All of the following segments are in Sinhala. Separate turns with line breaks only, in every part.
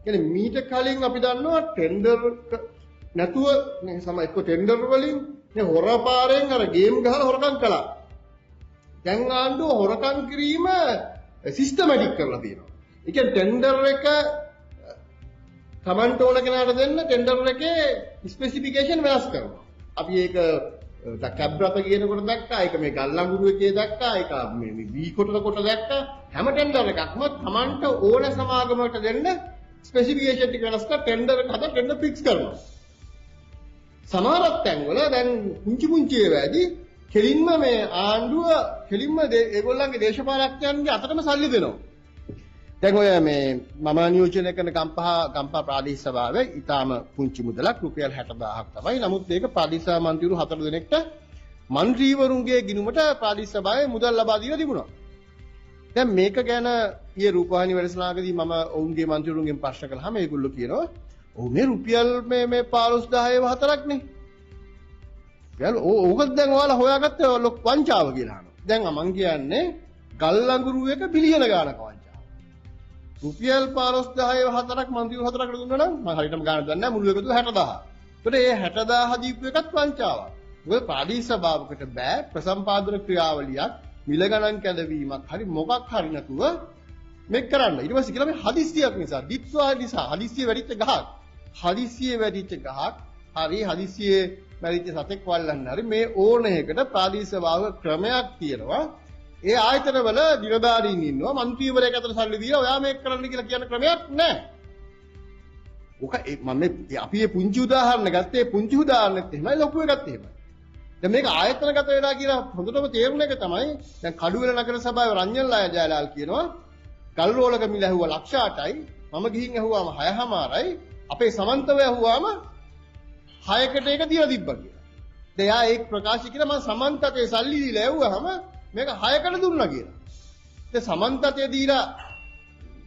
කියන්නේ මීට කලින් අපි දන්නවා ටෙන්ඩර් නැතුව මේ සම එක්ක ටෙන්ඩර් වලින් මේ හොරපාරෙන් අර ගේම් ගහලා හොරකම් කළා. දැන් ආණ්ඩුව හොරකම් කිරීම සිස්ටමැටික් කරලා තියෙනවා. ඒ කියන්නේ ටෙන්ඩර් එක Tamanට ඕන කෙනාට දෙන්න ටෙන්ඩර් එකේ ස්පෙસિෆිකේෂන් වෙනස් කරනවා. අපි ඒක කැබ් රත කියනකොට දැක්කා, ඒක මේ ගල්ලඟුරු එකේ දැක්කා, ඒක මේ වී කොට දැක්කා. හැම ටෙන්ඩර් එකක්ම Tamanට ඕන සමාගමකට දෙන්න ස්පෙસિෆිකේෂන් ටික වෙනස් කරලා ටෙන්ඩර් එක හදලා ටෙන්ඩර් ෆික්ස් කරනවා. සමහරක් තැන්වල දැන් පුංචි ඒවාදී කෙලින්ම මේ ආණ්ඩුව කෙලින්ම ඒගොල්ලන්ගේ දේශපාලකයන්ගේ අතටම සල්ලි දෙනවා. දැන් ඔය මේ මම නියෝජනය කරන ගම්පහ ප්‍රාදේශ සභාවේ ඊටාම පුංචි මුදලක් රුපියල් 60000ක් තමයි. නමුත් මේක ප්‍රාදේශ සභා මන්ත්‍රීවරු 4 දෙනෙක්ට මන්ත්‍රීවරුන්ගේ ගිණුමට ප්‍රාදේශ සභාවේ මුදල් ලබා දීලා තිබුණා. දැන් මේක ගැන ඊයේ රූපවාහිනී වැඩසටහනකදී මම ඔවුන්ගේ මන්ත්‍රීවරුන්ගෙන් ප්‍රශ්න කළාම ඒගොල්ලෝ කියනවා ඔව් මේ රුපියල් මේ 15000 4ක්නේ. යාළුව ඕක දැන් ඔයාලා හොයාගත්තේ ලොක් වංචාව කියලා අහනවා. දැන් මම කියන්නේ ගල්ලඟුරු එක බිලියන ගානක වංචාව. රුපියල් 15000 4ක් මන්ත්‍රීවරු 4කට දුන්නා නම් මම හරියටම ගාන දන්නේ නැහැ මුළු එකතු 60000. ඒතකොට මේ 60000 දීපු එකත් වංචාවක්. මොකද ප්‍රාදේශ සභාවකට බෑ ප්‍රසම්පාදන ක්‍රියාවලියක් මිල ගණන් කැදවීමක් හරි මොකක් හරි නැතුව මේක කරන්න. ඊට පස්සේ කියලා මේ හදිස්සියක් නිසා දිත්වා නිසා හදිස්සිය වැඩිච්ච ගහක්. හදිස්සිය වැඩිච්ච ගහක් හරි හදිස්සියේ වැඩිච්ච සතෙක් වල්ලන්න හරි මේ ඕන එකකට ප්‍රාදේශ සභාව ක්‍රමයක් තියෙනවා. ඒ ආයතනවල නිලධාරීන් ඉන්නවා മന്ത്രിවරයෙක් අතර සල්ලි දීලා ඔයා මේක කරන්න කියලා කියන ක්‍රමයක් නැහැ. ඔක මම අපි මේ පුංචි උදාහරණ ගත්තේ පුංචි උදාහරණෙත් එහෙමයි ලොකු එකත් එහෙමයි. දැන් මේක ආයතනගත වෙලා කියලා හොඳටම තේරුණ එක තමයි දැන් කඩුවෙල නගර සභාවේ රංජන් ජයලාල් කියනවා ගල් රෝලක මිල ඇහුවා ලක්ෂ 8යි මම ගිහින් ඇහුවාම 6මාරයි අපේ සමන්තව ඇහුවාම 6කට එක තියලා තිබ්බා කියලා. දැන් යා ඒක ප්‍රකාශ කියලා මම සමන්තතේ සල්ලි දීලා ඇහුවාම මේක 6කට දුන්නා කියලා. දැන් සමන්තතේ දීලා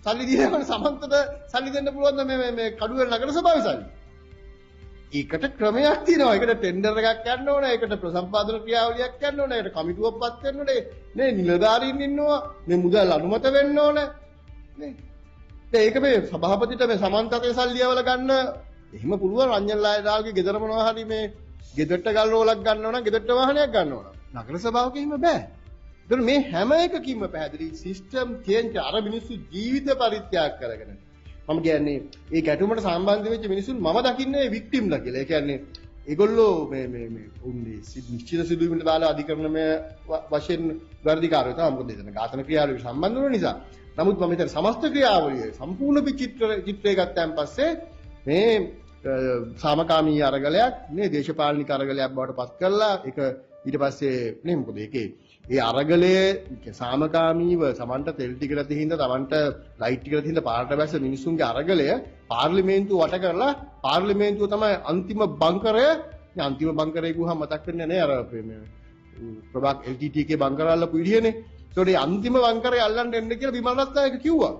සල්ලි දීලා සමන්තට සල්ලි දෙන්න පුළුවන්ද මේ කඩුවෙල නගර සභාවේ සල්ලි? ඒකට ක්‍රමයක් තියෙනවා. ඒකට ටෙන්ඩර් එකක් යන්න ඕනේ. ඒකට ප්‍රසම්පාදන ක්‍රියාවලියක් යන්න ඕනේ. ඒකට කමිටුවක් පත් වෙන්න ඕනේ. නේ නිලධාරීන් ඉන්නවා. මේ මුදල් අනුමත වෙන්න ඕනේ. නේ. දැන් ඒක මේ සභාපතිට මේ සමන්තතේ සල්ලි යවලා ගන්න එහෙම පුළුවන්. රංජන් ලායදාල්ගේ ගෙදර මොනවා හරි මේ ගෙදරට ගල් රෝලක් ගන්නව නම් ගෙදරට වාහනයක් ගන්නව නම් නගර සභාවක එහෙම බෑ. ඒතර මේ හැම එකකින්ම පැහැදිලි සිස්ටම් චේන්ජ් අර මිනිස්සු ජීවිත පරිත්‍යාග කරගෙන මම කියන්නේ ඒ ගැටුමට සම්බන්ධ වෙච්ච මිනිසුන් මම දකින්නේ වික්ටිම්ලා කියලා. ඒ කියන්නේ ඒගොල්ලෝ මේ උන්නේ නිශ්චිත සිදුවීමකට දාලා අධිකරණමය වශයෙන් වර්ධිකාරයෝ තමයි. මොකද එතන ඝාතන ක්‍රියාවලිය සම්බන්ධ වෙන නිසා. නමුත් මම හිතන්නේ සමස්ත ක්‍රියාවලිය සම්පූර්ණ චිත්‍රය ගත්තන් පස්සේ මේ සාමකාමී අරගලයක් නේ දේශපාලනික අරගලයක් බවට පත් කරලා ඒක ඊට පස්සේ නේ මොකද ඒකේ ඒ අරගලයේ සාමකාමීව සමන්ට තෙල් ටිකට තිහින්ද තමන්ට ලයිට් ටිකට තිහින්ද පාරට බැස්ස මිනිසුන්ගේ අරගලය පාර්ලිමේන්තුව වට කරලා පාර්ලිමේන්තුව තමයි අන්තිම බංකරය. මේ අන්තිම බංකරය ගුහම මතක් වෙන්නේ නැහැ අර මේ ප්‍රභාක් LTT එකේ බංකර අල්ලපු විදිහනේ. ඒතකොට මේ අන්තිම බංකරය අල්ලන්න එන්න කියලා විමල් රත්නායක කිව්වා.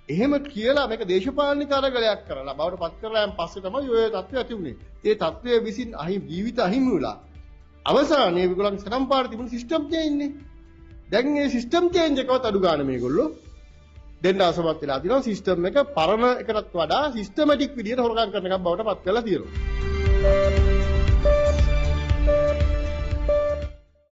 එහෙම කියලා මේක දේශපාලනික අරගලයක් කරලා බවට පත් කරලාන් පස්සේ තමයි ඔය තත්ත්වය ඇති වුනේ. ඒ තත්ත්වය විසින් ජීවිත අහිමි වුණා. අවසානයේ මේගොල්ලන් සකම් පාර තිබුණු සිස්ටම් චේන්ජ් නේ. දැන් මේ සිස්ටම් චේන්ජ් එකවත් අඩු ගන්න මේගොල්ලෝ දෙන්න අසමත් වෙලා තියෙනවා. සිස්ටම් එක පරණ එකටත් වඩා සිස්ටමැටික් විදියට හොරගම් කරන එකක් බවට පත් කරලා තියෙනවා.